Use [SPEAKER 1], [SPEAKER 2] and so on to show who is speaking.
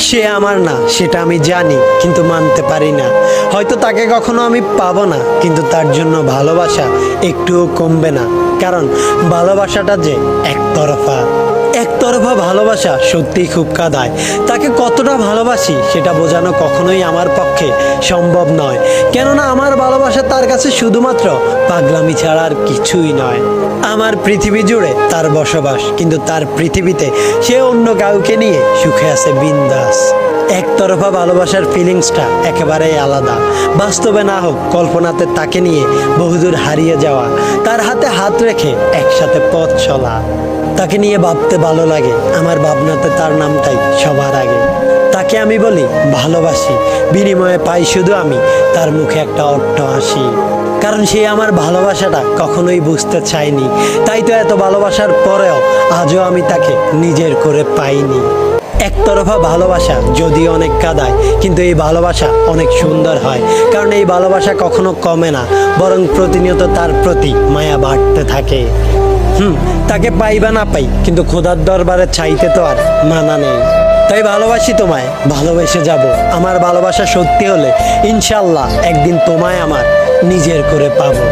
[SPEAKER 1] সে আমার না সেটা আমি জানি, কিন্তু মানতে পারি না। হয়তো তাকে কখনো আমি পাবো না, কিন্তু তার জন্য ভালোবাসা একটুও কমবে না। কারণ ভালোবাসাটা যে একতরফা। একতরফা ভালোবাসা সত্যিই খুব কাঁদায়। তাকে কতটা ভালোবাসি সেটা বোঝানো কখনোই আমার পক্ষে সম্ভব নয়। কেননা আমার ভালোবাসা তার কাছে শুধুমাত্র পাগলামি ছাড়া আর কিছুই নয়। আমার পৃথিবী জুড়ে তার বসবাস, কিন্তু তার পৃথিবীতে সে অন্য কাউকে নিয়ে সুখে আছে বিন্দাস। একতরফা ভালোবাসার ফিলিংসটা একেবারেই আলাদা। বাস্তবে না হোক, কল্পনাতে তাকে নিয়ে বহুদূর হারিয়ে যাওয়া, তার হাতে হাত রেখে একসাথে পথ চলা। তাকে নিয়ে ভাবতে ভালো লাগে, আমার ভাবনাতে তার নামটাই সবার আগে। তাকে আমি বলি ভালোবাসি, বিনিময়ে পাই শুধু আমি তার মুখে একটা অট্ট হাসি। কারণ সে আমার ভালোবাসাটা কখনোই বুঝতে চায়নি, তাই তো এত ভালোবাসার পরেও আজও আমি তাকে নিজের করে পাইনি। একতরফা ভালোবাসা যদিও অনেক কাঁদায়, কিন্তু এই ভালোবাসা অনেক সুন্দর হয়। কারণ এই ভালোবাসা কখনো কমে না, বরং প্রতিনিয়ত তার প্রতি মায়া বাড়তে থাকে। তাকে পাই বা না পাই, কিন্তু খোদার দরবারে চাইতে তো আর মানা নেই। তাই ভালোবাসি তোমায়, ভালোবেসে যাব। আমার ভালোবাসা সত্যি হলে ইনশাল্লাহ একদিন তোমায় আমার নিজের করে পাবো।